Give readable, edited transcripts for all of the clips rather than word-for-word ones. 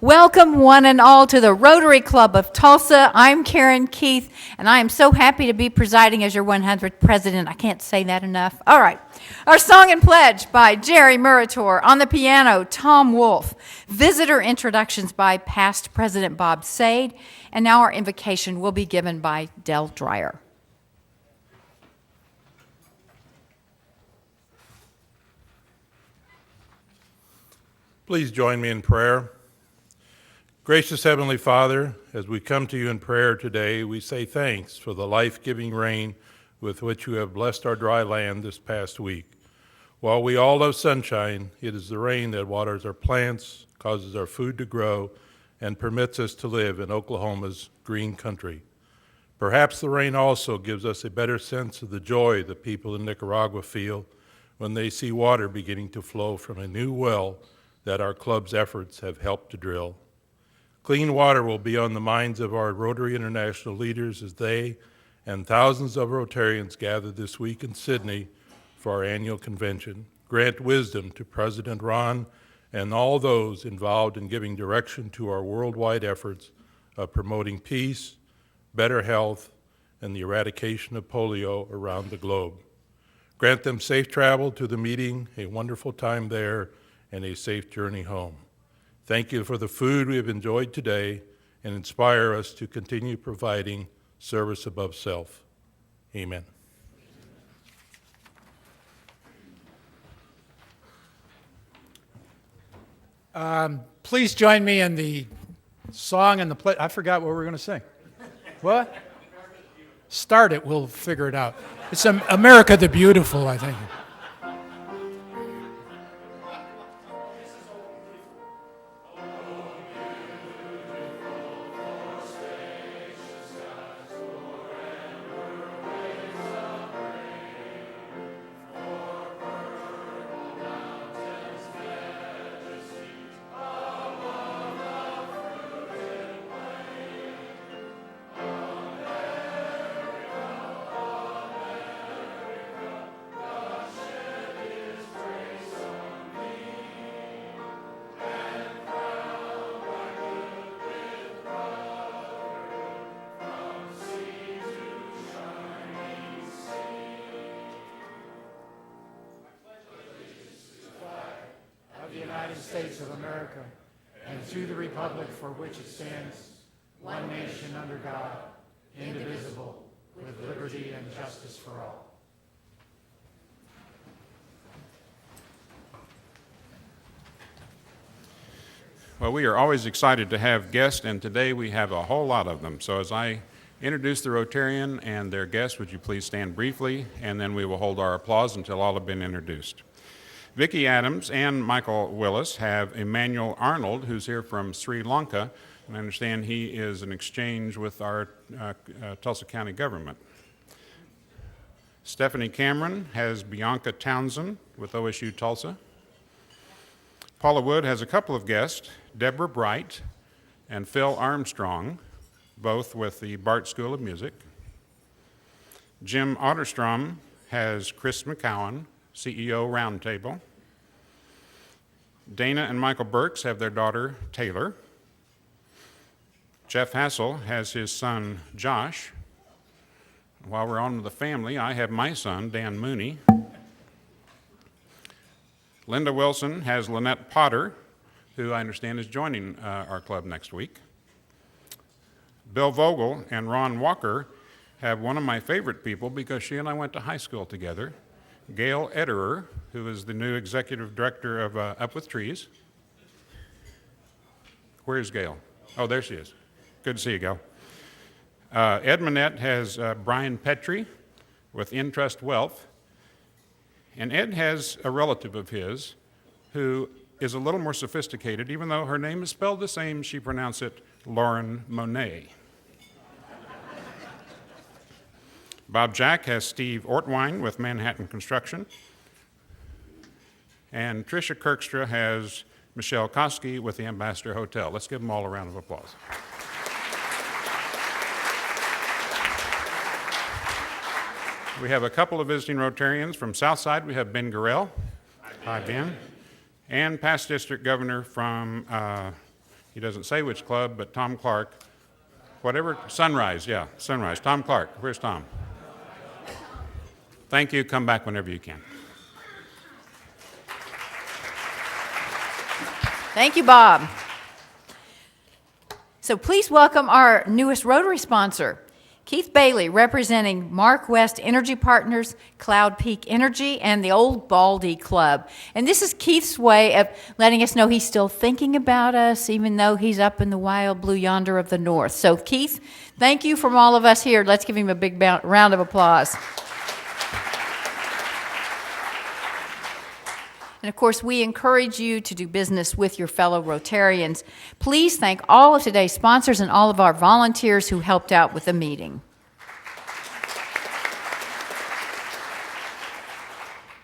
Welcome one and all to the Rotary Club of Tulsa. I'm Karen Keith, and I am so happy to be presiding as your 100th president. I can't say that enough. All right. Our song and pledge by Jerry Murator. On the piano, Tom Wolfe. Visitor introductions by past President Bob Sade. And now our invocation will be given by Del Dreyer. Please join me in prayer. Gracious Heavenly Father, as we come to you in prayer today, we say thanks for the life-giving rain with which you have blessed our dry land this past week. While we all love sunshine, it is the rain that waters our plants, causes our food to grow, and permits us to live in Oklahoma's green country. Perhaps the rain also gives us a better sense of the joy the people in Nicaragua feel when they see water beginning to flow from a new well that our club's efforts have helped to drill. Clean water will be on the minds of our Rotary International leaders as they and thousands of Rotarians gather this week in Sydney for our annual convention. Grant wisdom to President Ron and all those involved in giving direction to our worldwide efforts of promoting peace, better health, and the eradication of polio around the globe. Grant them safe travel to the meeting, a wonderful time there, and a safe journey home. Thank you for the food we have enjoyed today and inspire us to continue providing service above self. Amen. Please join me in the song and the play. I forgot what we were going to sing. What? Start it. We'll figure it out. It's America the Beautiful, I think. The United States of America, and to the republic for which it stands, one nation under God, indivisible, with liberty and justice for all. Well, we are always excited to have guests, and today we have a whole lot of them. So as I introduce the Rotarian and their guests, would you please stand briefly, and then we will hold our applause until all have been introduced. Vicki Adams and Michael Willis have Emmanuel Arnold, who's here from Sri Lanka, and I understand he is in exchange with our Tulsa County government. Stephanie Cameron has Bianca Townsend with OSU Tulsa. Paula Wood has a couple of guests, Deborah Bright and Phil Armstrong, both with the Bart School of Music. Jim Otterstrom has Chris McCowan, CEO Roundtable. Dana and Michael Burks have their daughter, Taylor. Jeff Hassel has his son, Josh. While we're on with the family, I have my son, Dan Mooney. Linda Wilson has Lynette Potter, who I understand is joining our club next week. Bill Vogel and Ron Walker have one of my favorite people because she and I went to high school together, Gail Ederer, who is the new executive director of Up With Trees. Where's Gail? Oh, there she is. Good to see you, Gail. Ed Manette has Brian Petrie with Intrust Wealth. And Ed has a relative of his who is a little more sophisticated. Even though her name is spelled the same, she pronounced it Lauren Monet. Bob Jack has Steve Ortwine with Manhattan Construction. And Tricia Kirkstra has Michelle Koski with the Ambassador Hotel. Let's give them all a round of applause. We have a couple of visiting Rotarians from Southside. We have Ben Gorell. Hi, Ben. And past district governor from he doesn't say which club, but Tom Clark, whatever, Sunrise, yeah, Sunrise. Tom Clark, where's Tom? Thank you, come back whenever you can. Thank you, Bob. So please welcome our newest Rotary sponsor, Keith Bailey, representing Mark West Energy Partners, Cloud Peak Energy, and the Old Baldy Club. And this is Keith's way of letting us know he's still thinking about us, even though he's up in the wild blue yonder of the north. So Keith, thank you from all of us here. Let's give him a big round of applause. And of course, we encourage you to do business with your fellow Rotarians. Please thank all of today's sponsors and all of our volunteers who helped out with the meeting.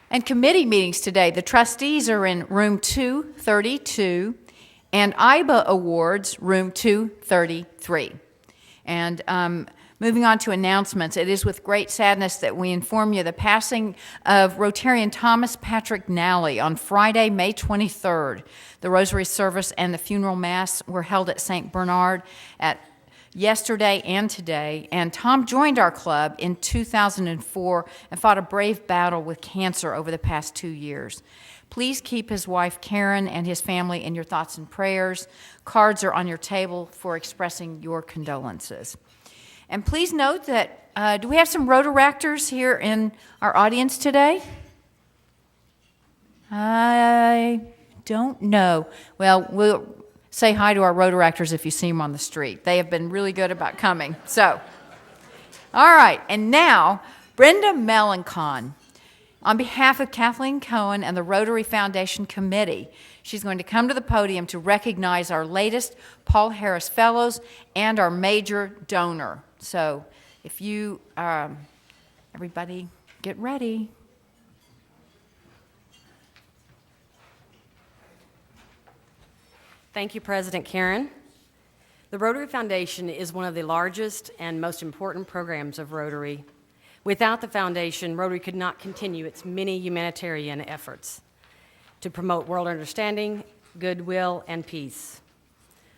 And committee meetings today. The trustees are in room 232 and IBA Awards, room 233. And moving on to announcements, it is with great sadness that we inform you the passing of Rotarian Thomas Patrick Nally on Friday, May 23rd. The Rosary service and the funeral mass were held at St. Bernard yesterday and today, and Tom joined our club in 2004 and fought a brave battle with cancer over the past 2 years. Please keep his wife Karen and his family in your thoughts and prayers. Cards are on your table for expressing your condolences. And please note that, do we have some Rotaractors here in our audience today? I don't know. Well, we'll say hi to our Rotaractors if you see them on the street. They have been really good about coming. So, all right, and now, Brenda Melancon. On behalf of Kathleen Cohen and the Rotary Foundation Committee, she's going to come to the podium to recognize our latest Paul Harris Fellows and our major donor. So if you, everybody get ready. Thank you, President Karen. The Rotary Foundation is one of the largest and most important programs of Rotary. Without the foundation, Rotary could not continue its many humanitarian efforts to promote world understanding, goodwill, and peace.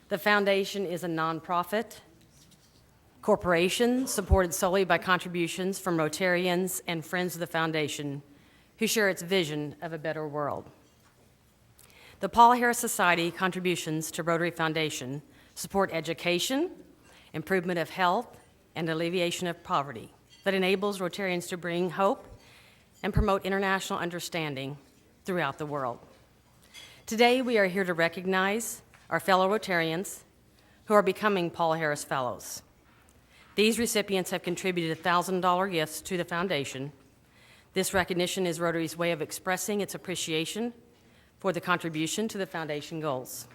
The foundation is a nonprofit corporation supported solely by contributions from Rotarians and friends of the foundation who share its vision of a better world. The Paul Harris Society contributions to Rotary Foundation support education, improvement of health, and alleviation of poverty that enables Rotarians to bring hope and promote international understanding throughout the world. Today, we are here to recognize our fellow Rotarians who are becoming Paul Harris Fellows. These recipients have contributed $1,000 gifts to the foundation. This recognition is Rotary's way of expressing its appreciation for the contribution to the foundation goals.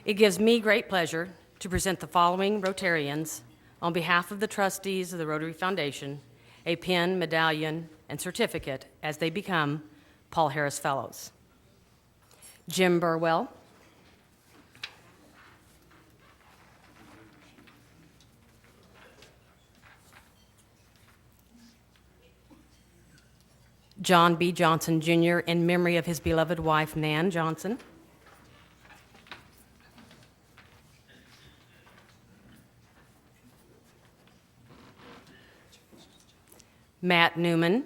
It gives me great pleasure to present the following Rotarians on behalf of the trustees of the Rotary Foundation a pin, medallion, and certificate as they become Paul Harris Fellows. Jim Burwell, John B. Johnson, Jr., in memory of his beloved wife, Nan Johnson. Matt Newman.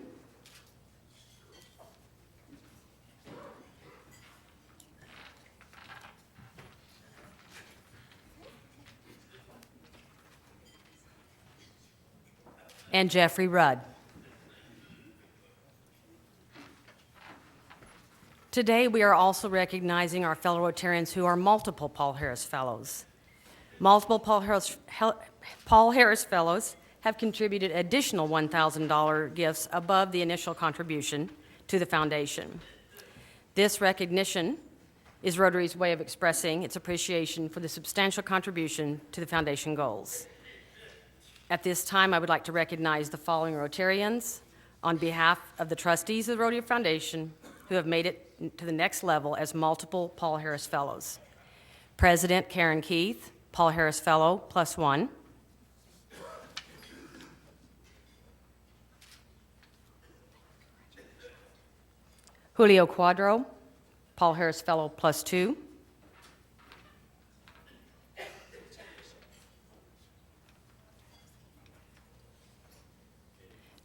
And Jeffrey Rudd. Today, we are also recognizing our fellow Rotarians who are multiple Paul Harris Fellows. Multiple Paul Harris Fellows have contributed additional $1,000 gifts above the initial contribution to the foundation. This recognition is Rotary's way of expressing its appreciation for the substantial contribution to the foundation goals. At this time, I would like to recognize the following Rotarians on behalf of the trustees of the Rotary Foundation who have made it to the next level as multiple Paul Harris Fellows. President Karen Keith, Paul Harris Fellow, +1. Julio Cuadro, Paul Harris Fellow, +2.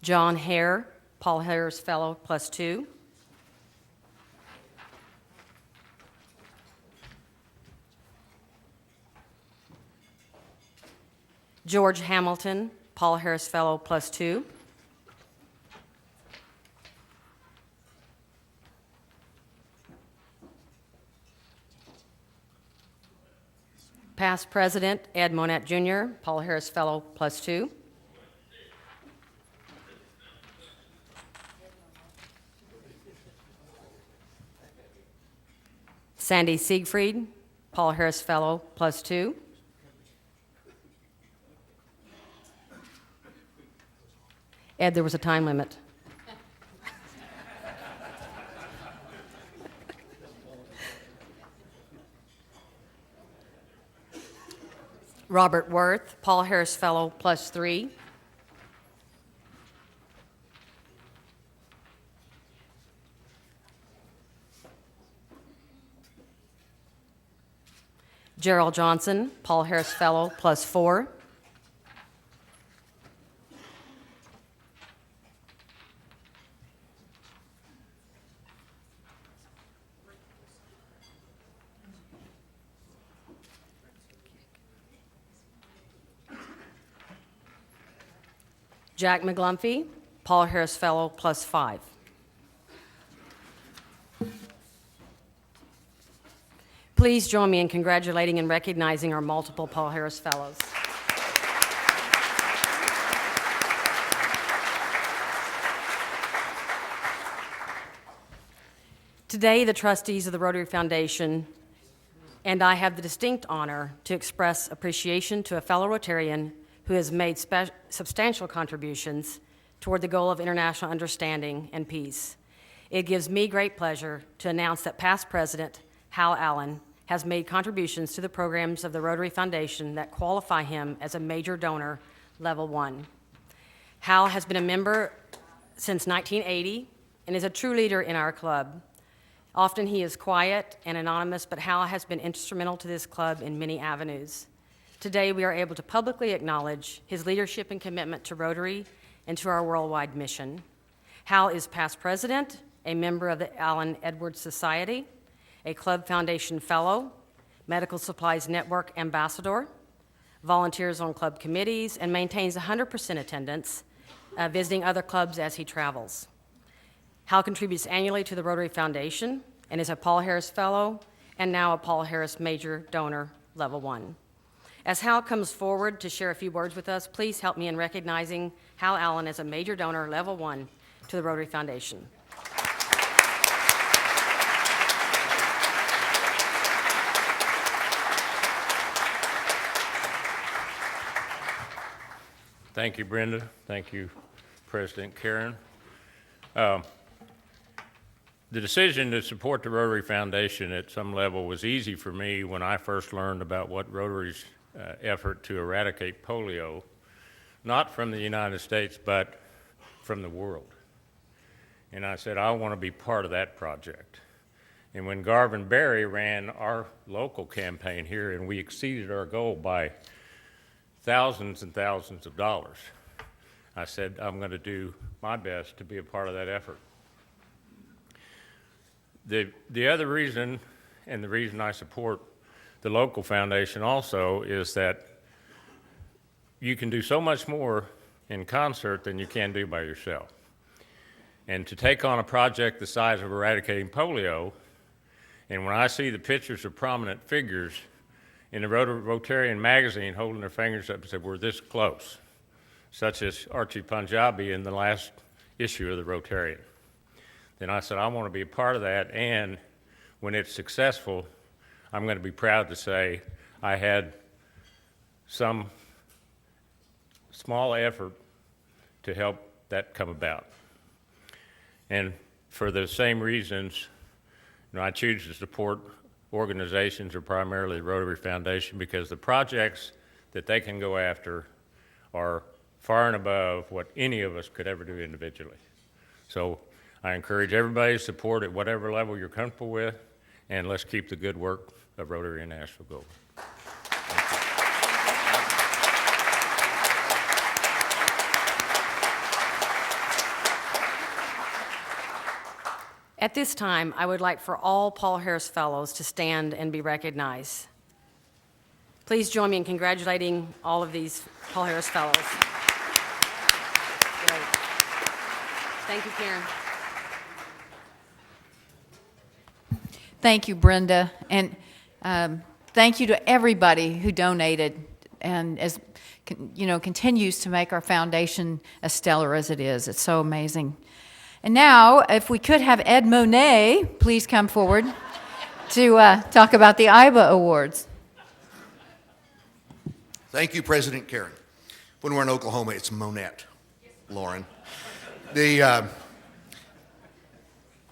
John Hare, Paul Harris Fellow, +2. George Hamilton, Paul Harris Fellow, +2. Past President Ed Monette Jr., Paul Harris Fellow, +2. Sandy Siegfried, Paul Harris Fellow, +2. Ed, there was a time limit. Robert Worth, Paul Harris Fellow, +3. Gerald Johnson, Paul Harris Fellow, +4. Jack McGlumphy, Paul Harris Fellow, +5. Please join me in congratulating and recognizing our multiple Paul Harris Fellows. Today, the trustees of the Rotary Foundation and I have the distinct honor to express appreciation to a fellow Rotarian who has made substantial contributions toward the goal of international understanding and peace. It gives me great pleasure to announce that past President Hal Allen has made contributions to the programs of the Rotary Foundation that qualify him as a major donor, level 1. Hal has been a member since 1980 and is a true leader in our club. Often he is quiet and anonymous, but Hal has been instrumental to this club in many avenues. Today, we are able to publicly acknowledge his leadership and commitment to Rotary and to our worldwide mission. Hal is past president, a member of the Allen Edwards Society, a Club Foundation Fellow, Medical Supplies Network Ambassador, volunteers on club committees, and maintains 100% attendance, visiting other clubs as he travels. Hal contributes annually to the Rotary Foundation and is a Paul Harris Fellow and now a Paul Harris Major Donor, Level 1. As Hal comes forward to share a few words with us, please help me in recognizing Hal Allen as a Major Donor, Level 1 to the Rotary Foundation. Thank you, Brenda. Thank you, President Karen. The decision to support the Rotary Foundation at some level was easy for me when I first learned about what Rotary's effort to eradicate polio, not from the United States, but from the world. And I said, I want to be part of that project. And when Garvin Berry ran our local campaign here and we exceeded our goal by thousands and thousands of dollars, I said, I'm going to do my best to be a part of that effort. The other reason, and the reason I support the local foundation also, is that you can do so much more in concert than you can do by yourself. And to take on a project the size of eradicating polio, and when I see the pictures of prominent figures in the Rotarian magazine holding their fingers up and say, we're this close, such as Archie Punjabi in the last issue of the Rotarian, then I said, I want to be a part of that, and when it's successful, I'm going to be proud to say I had some small effort to help that come about. And for the same reasons, I choose to support organizations, or primarily the Rotary Foundation, because the projects that they can go after are far and above what any of us could ever do individually. So I encourage everybody to support at whatever level you're comfortable with, and let's keep the good work of Rotary in Nashville going. At this time, I would like for all Paul Harris Fellows to stand and be recognized. Please join me in congratulating all of these Paul Harris Fellows. Great. Thank you, Karen. Thank you, Brenda, and thank you to everybody who donated and continues to make our foundation as stellar as it is. It's so amazing. And now, if we could have Ed Monet please come forward to talk about the IBA Awards. Thank you, President Karen. When we're in Oklahoma, it's Monette, Lauren.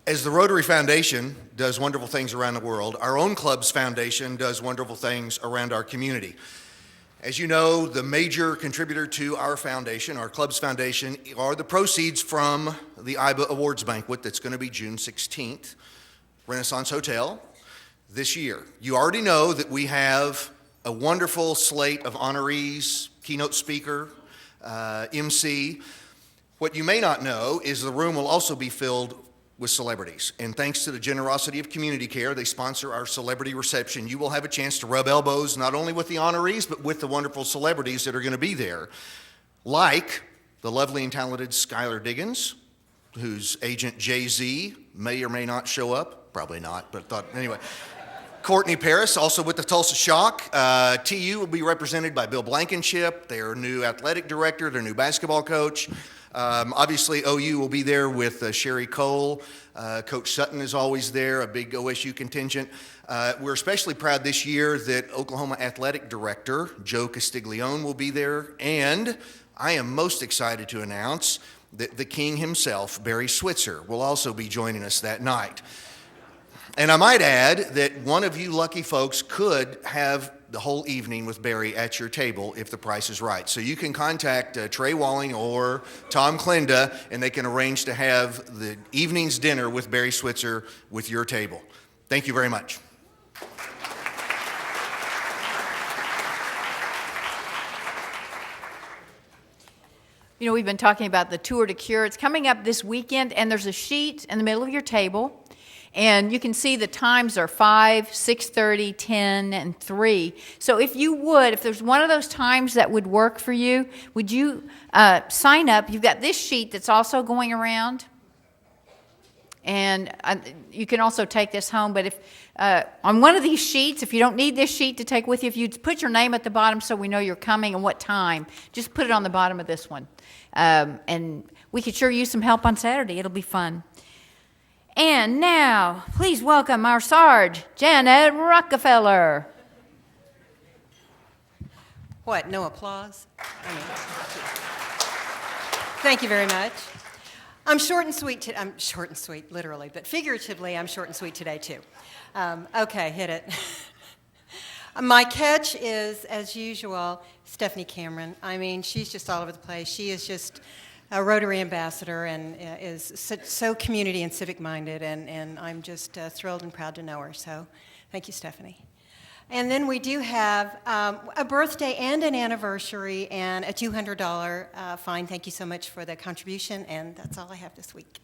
As the Rotary Foundation does wonderful things around the world, our own club's foundation does wonderful things around our community. As you know, the major contributor to our foundation, our club's foundation, are the proceeds from the IBA Awards Banquet that's going to be June 16th, Renaissance Hotel, this year. You already know that we have a wonderful slate of honorees, keynote speaker, MC. What you may not know is the room will also be filled with celebrities. And thanks to the generosity of Community Care, they sponsor our celebrity reception. You will have a chance to rub elbows not only with the honorees, but with the wonderful celebrities that are going to be there, like the lovely and talented Skylar Diggins, whose agent Jay-Z may or may not show up. Probably not, but anyway. Courtney Paris, also with the Tulsa Shock. TU will be represented by Bill Blankenship, their new athletic director, their new basketball coach. Obviously, OU will be there with Sherry Cole. Coach Sutton is always there, a big OSU contingent. We're especially proud this year that Oklahoma Athletic Director Joe Castiglione will be there. And I am most excited to announce that the king himself, Barry Switzer, will also be joining us that night. And I might add that one of you lucky folks could have the whole evening with Barry at your table if the price is right. So you can contact Trey Walling or Tom Klinda, and they can arrange to have the evening's dinner with Barry Switzer with your table. Thank you very much. You know, we've been talking about the Tour de Cure. It's coming up this weekend, and there's a sheet in the middle of your table. And you can see the times are 5, 6:30, 10, and 3. So if there's one of those times that would work for you, would you sign up? You've got this sheet that's also going around. And you can also take this home. But if on one of these sheets, if you don't need this sheet to take with you, if you put your name at the bottom so we know you're coming and what time, just put it on the bottom of this one. And we could sure use some help on Saturday. It'll be fun. And now, please welcome our Sarge, Janet Rockefeller. What, no applause? Thank you very much. I'm short and sweet, I'm short and sweet, literally, but figuratively, I'm short and sweet today, too. Okay, hit it. My catch is, as usual, Stephanie Cameron. I mean, she's just all over the place. She is just a Rotary ambassador and is so community and civic minded, and I'm just thrilled and proud to know her. So thank you, Stephanie. And then we do have a birthday and an anniversary and a $200 fine. Thank you so much for the contribution, and that's all I have this week.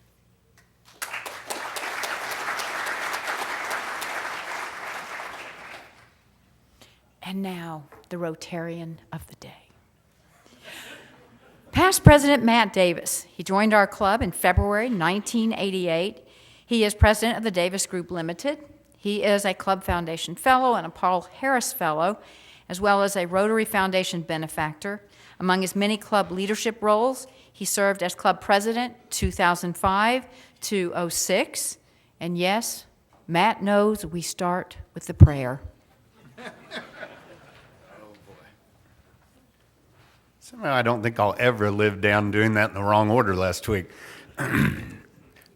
And now, the Rotarian of the day. Past President Matt Davis. He joined our club in February 1988. He is president of the Davis Group Limited. He is a Club Foundation Fellow and a Paul Harris Fellow, as well as a Rotary Foundation benefactor. Among his many club leadership roles, he served as club president 2005 to 2006. And yes, Matt knows we start with the prayer. Somehow I don't think I'll ever live down doing that in the wrong order last week.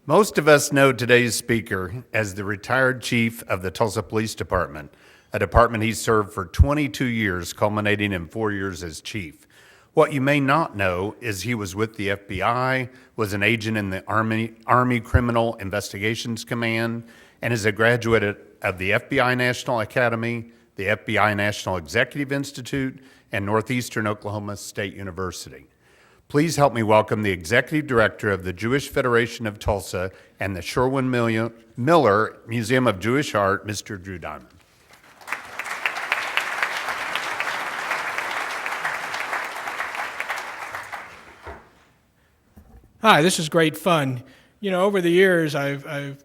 Most of us know today's speaker as the retired chief of the Tulsa Police Department, a department he served for 22 years, culminating in 4 years as chief. What you may not know is he was with the FBI, was an agent in the Army Criminal Investigations Command, and is a graduate of the FBI National Academy, the FBI National Executive Institute, and Northeastern Oklahoma State University. Please help me welcome the Executive Director of the Jewish Federation of Tulsa and the Sherwin Miller Museum of Jewish Art, Mr. Drew Diamond. Hi, this is great fun. You know, over the years, I've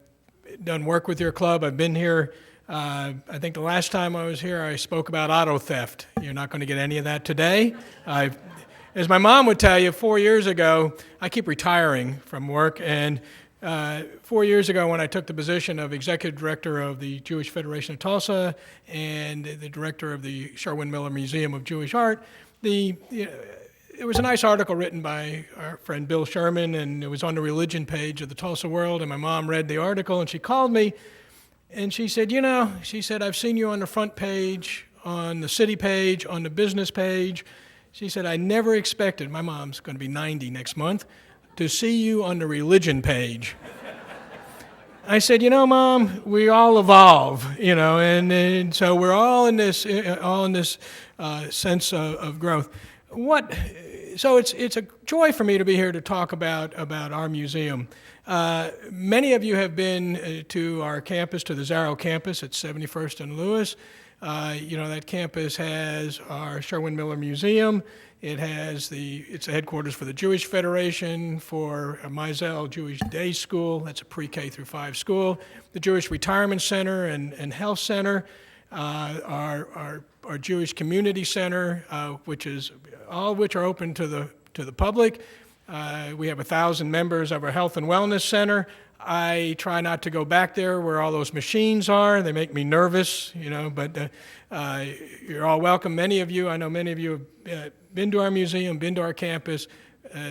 done work with your club. I've been here. I think the last time I was here, I spoke about auto theft. You're not going to get any of that today. As my mom would tell you, 4 years ago, I keep retiring from work, and 4 years ago when I took the position of Executive Director of the Jewish Federation of Tulsa and the Director of the Sherwin Miller Museum of Jewish Art, there was a nice article written by our friend Bill Sherman, and it was on the religion page of the Tulsa World, and my mom read the article, and she called me, and she said, I've seen you on the front page, on the city page, on the business page. She said, I never expected, my mom's going to be 90 next month, to see you on the religion page. I said, Mom, we all evolve, and so we're all in this sense of growth. So it's a joy for me to be here to talk about our museum. Many of you have been to our campus, to the Zarrow campus at 71st and Lewis. That campus has our Sherwin Miller Museum. It's the headquarters for the Jewish Federation, for Mizell Jewish Day School, that's a pre-K through 5 school, the Jewish Retirement Center and Health Center, our Jewish Community Center, all of which are open to the public. We have 1,000 members of our Health and Wellness Center. I try not to go back there where all those machines are. They make me nervous, but you're all welcome. Many of you have been to our museum, been to our campus.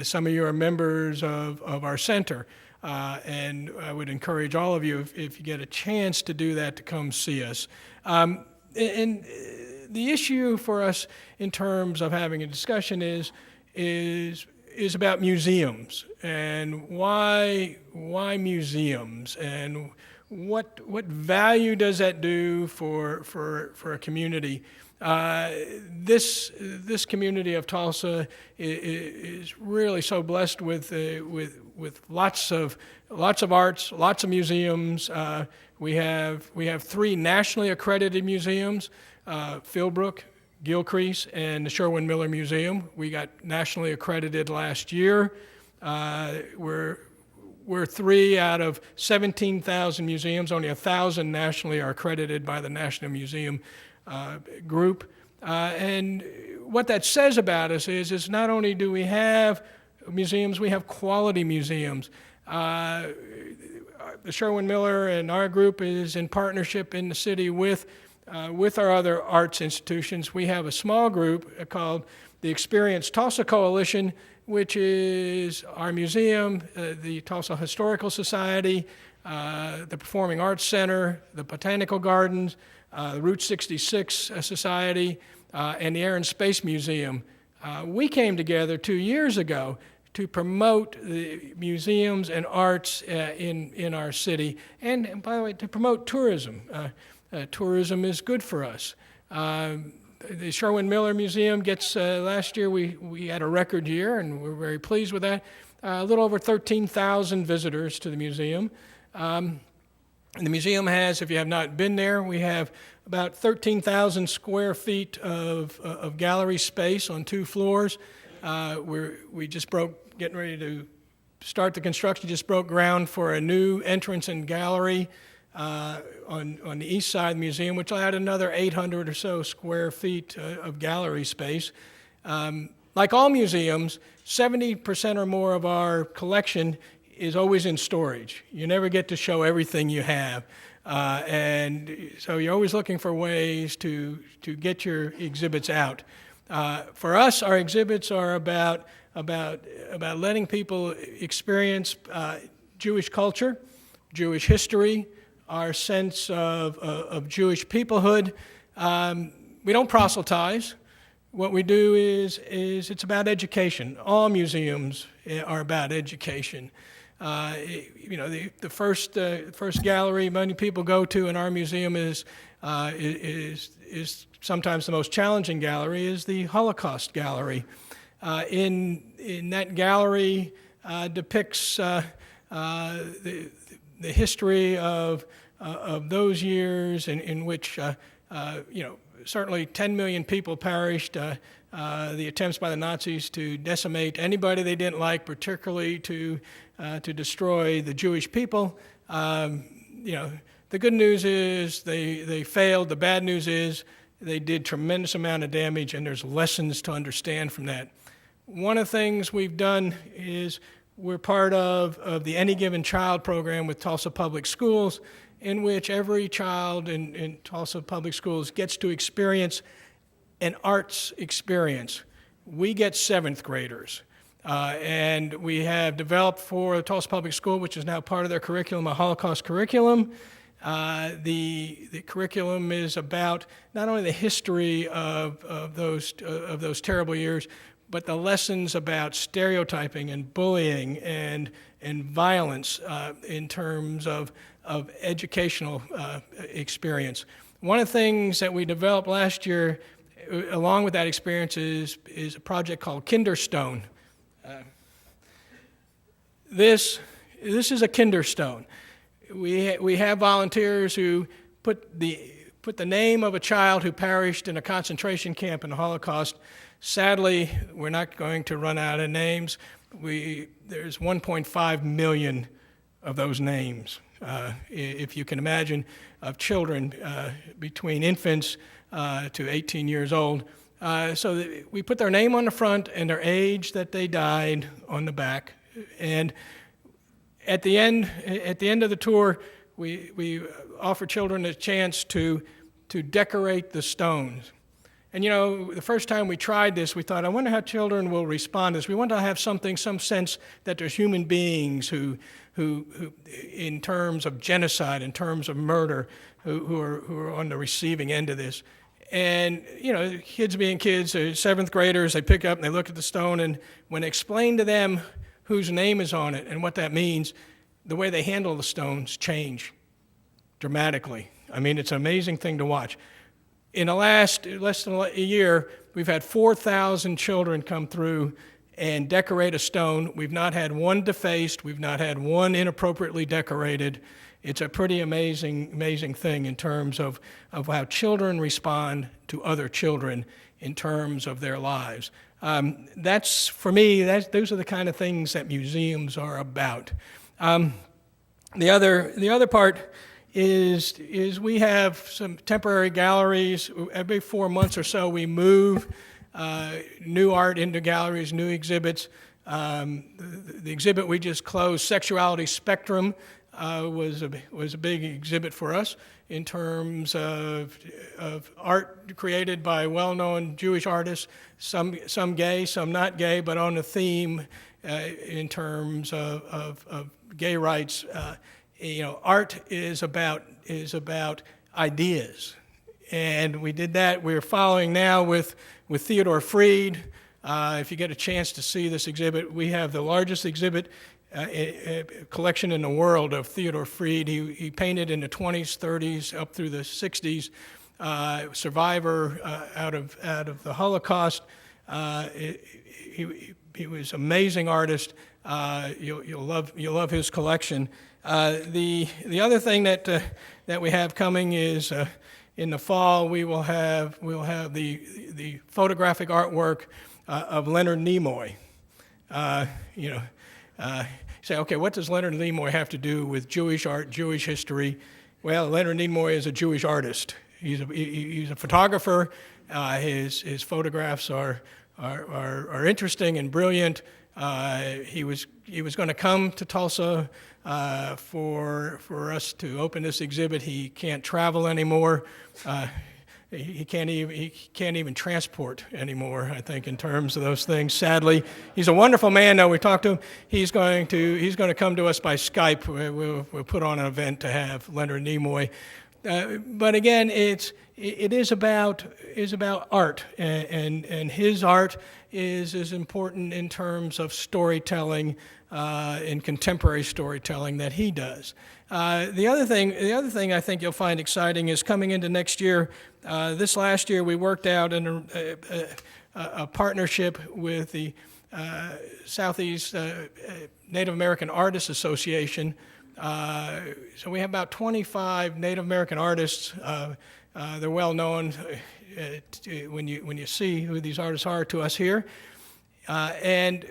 Some of you are members of our center. And I would encourage all of you, if you get a chance to do that, to come see us. And the issue for us in terms of having a discussion is about museums and why museums and what value does that do for a community. This community of Tulsa is really so blessed with lots of arts, lots of museums. We have 3 nationally accredited museums, Philbrook, Gilcrease, and the Sherwin Miller Museum. We got nationally accredited last year. We're 3 out of 17,000 museums. Only 1,000 nationally are accredited by the National Museum Group. And what that says about us is not only do we have museums, we have quality museums. The Sherwin Miller and our group is in partnership in the city with our other arts institutions. We have a small group called the Experience Tulsa Coalition, which is our museum, the Tulsa Historical Society, the Performing Arts Center, the Botanical Gardens, the Route 66 Society, and the Air and Space Museum. We came together 2 years ago to promote the museums and arts in our city, and by the way, to promote tourism. Tourism is good for us. The Sherwin Miller Museum gets, last year we had a record year, and we're very pleased with that. A little over 13,000 visitors to the museum. And the museum has, if you have not been there, we have about 13,000 square feet of gallery space on 2 floors. We just getting ready to start the construction, just broke ground for a new entrance and gallery on the east side of the museum, which will add another 800 or so square feet of gallery space. Like all museums, 70% or more of our collection is always in storage. You never get to show everything you have. And so you're always looking for ways to get your exhibits out. For us, our exhibits are about letting people experience Jewish culture, Jewish history, our sense of Jewish peoplehood. We don't proselytize. What we do is it's about education. All museums are about education. The first gallery many people go to in our museum is sometimes the most challenging gallery, is the Holocaust gallery. In that gallery depicts the history of those years in which, certainly 10 million people perished. The attempts by the Nazis to decimate anybody they didn't like, particularly to destroy the Jewish people. The good news is they failed. The bad news is they did tremendous amount of damage, and there's lessons to understand from that. One of the things we've done is we're part of the Any Given Child program with Tulsa Public Schools, in which every child in Tulsa Public Schools gets to experience an arts experience. We get 7th graders. And we have developed for the Tulsa Public School, which is now part of their curriculum, a Holocaust curriculum. The curriculum is about not only the history of those terrible years, but the lessons about stereotyping and bullying and violence in terms of educational experience. One of the things that we developed last year, along with that experience, is a project called Kinderstone. This is a Kinderstone. We have volunteers who put the name of a child who perished in a concentration camp in the Holocaust. Sadly, we're not going to run out of names. There's 1.5 million of those names, if you can imagine, of children between infants to 18 years old. So we put their name on the front and their age that they died on the back. And at the end of the tour, we offer children a chance to decorate the stones. And the first time we tried this, we thought, I wonder how children will respond to this. We want to have some sense that there's human beings who in terms of genocide, in terms of murder, who are on the receiving end of this. And, kids being kids, 7th graders, they pick up and they look at the stone, and when they explain to them whose name is on it and what that means, the way they handle the stones change dramatically. I mean, it's an amazing thing to watch. In the less than a year, we've had 4,000 children come through and decorate a stone. We've not had one defaced. We've not had one inappropriately decorated. It's a pretty amazing thing in terms of how children respond to other children in terms of their lives. That's, for me, those are the kind of things that museums are about. The other part is we have some temporary galleries. Every 4 months or so, we move new art into galleries, new exhibits. The exhibit we just closed, Sexuality Spectrum, was a big exhibit for us in terms of art created by well-known Jewish artists, some gay, some not gay, but on the theme in terms of gay rights. Art is about ideas, and we did that. We're following now with Theodore Fried. If you get a chance to see this exhibit, we have the largest exhibit collection in the world of Theodore Fried. He painted in the 20s, 30s, up through the 60s. Survivor out of the Holocaust. He was an amazing artist. You'll love his collection. The other thing that we have coming is in the fall we'll have the photographic artwork of Leonard Nimoy. Say, okay, what does Leonard Nimoy have to do with Jewish art, Jewish history? Well, Leonard Nimoy is a Jewish artist. He's a photographer. His photographs are interesting and brilliant. He was going to come to Tulsa for us to open this exhibit. He can't travel anymore. He can't even transport anymore, I think, in terms of those things. Sadly, he's a wonderful man. Though we talked to him, he's going to come to us by Skype. We'll put on an event to have Leonard Nimoy. But again, it is about art, and his art is as important in terms of storytelling, in contemporary storytelling that he does. The other thing I think you'll find exciting is coming into next year. This last year we worked out a partnership with the Southeast Native American Artists Association. So we have about 25 Native American artists. They're well known when you see who these artists are to us here. And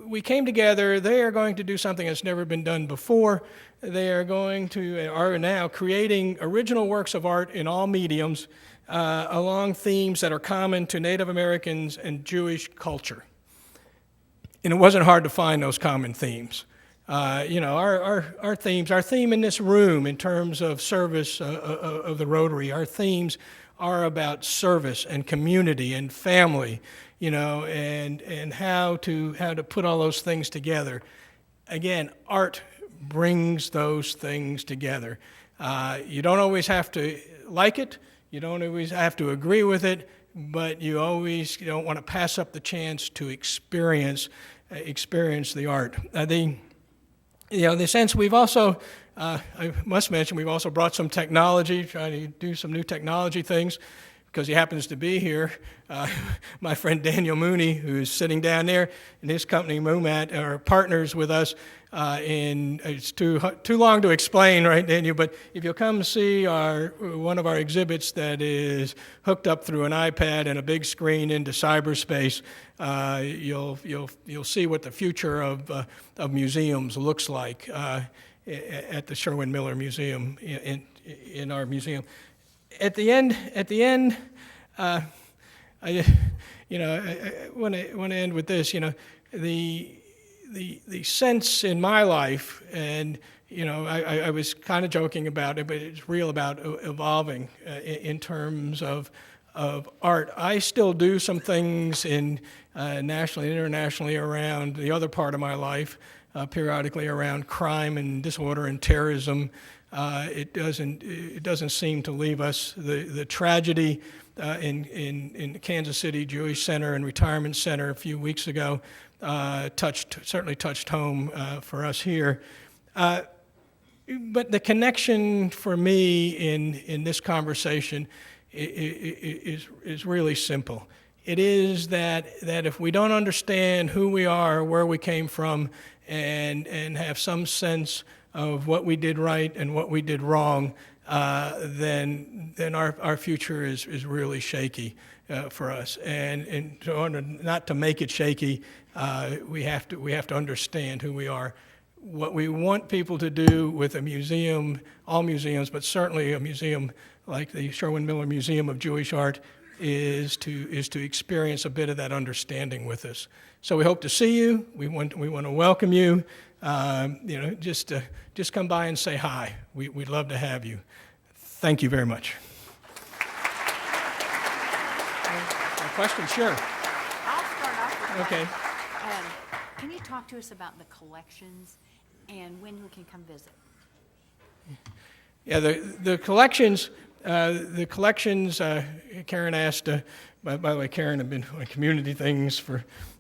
we came together. They are going to do something that's never been done before. They are now creating original works of art in all mediums along themes that are common to Native Americans and Jewish culture. And it wasn't hard to find those common themes. Our themes, our theme in this room in terms of service of the Rotary, our themes are about service and community and family, and how to put all those things together. Again, art brings those things together. You don't always have to like it, you don't always have to agree with it, but you always don't want to pass up the chance to experience the art. In the sense, we've also, I must mention, we've also brought some technology, trying to do some new technology things, because he happens to be here. My friend Daniel Mooney, who's sitting down there, and his company, Moomat, are partners with us it's too long to explain, right, Daniel? But if you'll come see one of our exhibits that is hooked up through an iPad and a big screen into cyberspace, you'll see what the future of museums looks like at the Sherwin Miller Museum in our museum. At the end, I want to end with this. The sense in my life, and I was kind of joking about it, but it's real about evolving in terms of art. I still do some things nationally and internationally around the other part of my life, periodically around crime and disorder and terrorism. It doesn't seem to leave us. The tragedy in Kansas City Jewish Center and Retirement Center a few weeks ago certainly touched home for us here. But the connection for me in this conversation is really simple. It is that if we don't understand who we are, where we came from, and have some sense of what we did right and what we did wrong, then our future is really shaky for us. And in order not to make it shaky, we have to understand who we are. What we want people to do with a museum, all museums, but certainly a museum like the Sherwin Miller Museum of Jewish Art, is to experience a bit of that understanding with us. So we hope to see you. We want to welcome you. Just come by and say hi. We'd love to have you. Thank you very much. Question? Sure. I'll start off with Okay. that. Can you talk to us about the collections and when we can come visit? Yeah, the collections. Karen asked. By the way, Karen had been on community things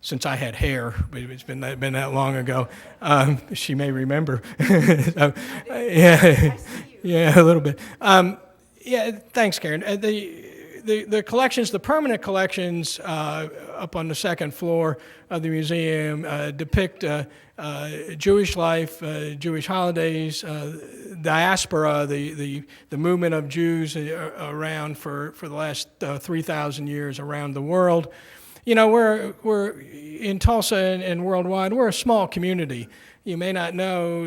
since I had hair, but it's been that long ago. She may remember. So, yeah, a little bit. Thanks, Karen. The collections, the permanent collections up on the second floor of the museum depict Jewish life, Jewish holidays, diaspora, the movement of Jews around for the last 3,000 years around the world. We're in Tulsa and worldwide. We're a small community. You may not know,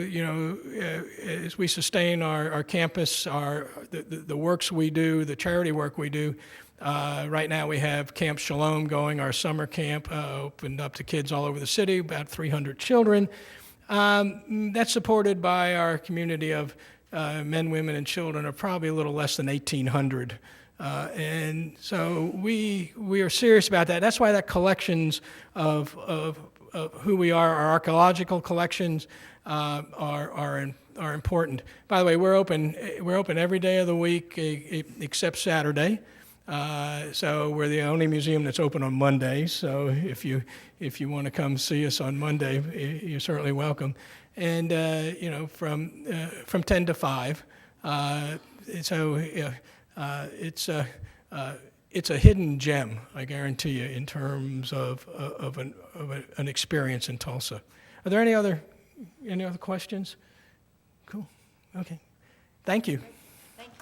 as we sustain our campus, the works we do, the charity work we do. Right now we have Camp Shalom going, our summer camp, opened up to kids all over the city, about 300 children. That's supported by our community of men, women, and children of probably a little less than 1,800. And so we are serious about that. That's why that collections of who we are, our archaeological collections, are important. By the way, we're open every day of the week except Saturday. So we're the only museum that's open on Mondays. So if you want to come see us on Monday, you're certainly welcome. And from 10 to 5. So it's it's a hidden gem, I guarantee you, in terms of an experience in Tulsa. Are there any other questions? Cool. Okay. Thank you. Thank you.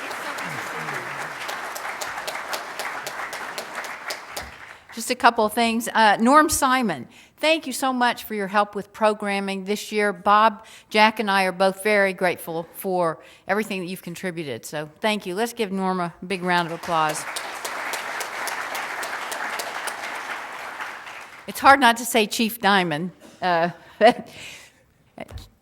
It's so good to see you. Just a couple of things. Norm Simon, thank you so much for your help with programming this year. Bob, Jack, and I are both very grateful for everything that you've contributed. So thank you. Let's give Norm a big round of applause. It's hard not to say Chief Diamond.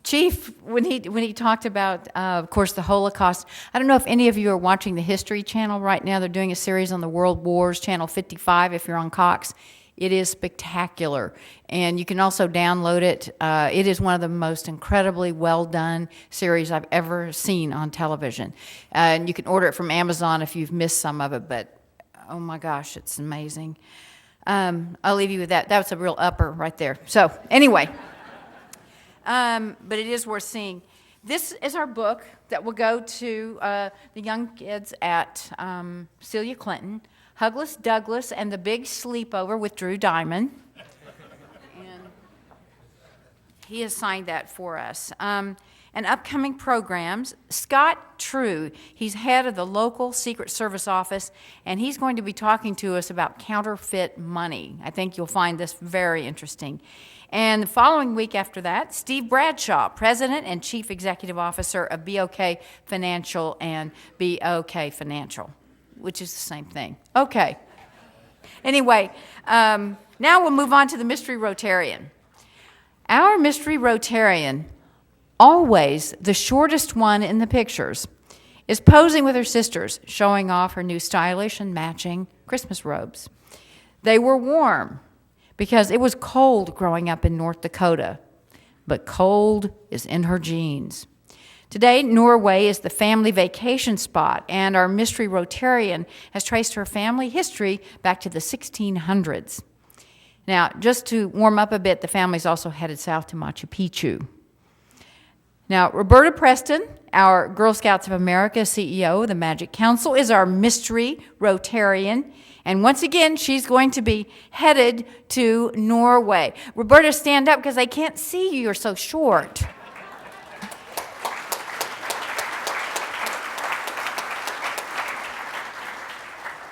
Chief, when he talked about, of course, the Holocaust, I don't know if any of you are watching the History Channel right now. They're doing a series on the World Wars, Channel 55, if you're on Cox. It is spectacular, and you can also download it. It is one of the most incredibly well-done series I've ever seen on television. And you can order it from Amazon if you've missed some of it, but oh my gosh, it's amazing. I'll leave you with that. That was a real upper right there. So anyway. But it is worth seeing. This is our book that will go to the young kids at Celia Clinton, Hugless Douglas and the Big Sleepover with Drew Diamond. And he has signed that for us. And upcoming programs, Scott True, he's head of the local Secret Service office, and he's going to be talking to us about counterfeit money. I think you'll find this very interesting. And the following week after that, Steve Bradshaw, President and Chief Executive Officer of BOK Financial and BOK Financial, which is the same thing. Okay. Anyway, now we'll move on to the Mystery Rotarian. Our Mystery Rotarian, always the shortest one in the pictures, is posing with her sisters, showing off her new stylish and matching Christmas robes. They were warm, because it was cold growing up in North Dakota, but cold is in her genes. Today, Norway is the family vacation spot, and our Mystery Rotarian has traced her family history back to the 1600s. Now, just to warm up a bit, the family's also headed south to Machu Picchu. Now, Roberta Preston, our Girl Scouts of America CEO of the Magic Council, is our Mystery Rotarian. And once again, she's going to be headed to Norway. Roberta, stand up because I can't see you. You're so short.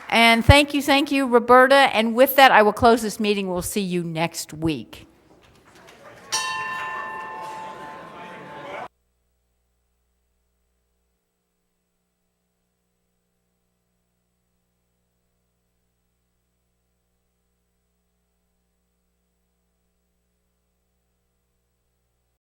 And thank you, Roberta. And with that, I will close this meeting. We'll see you next week.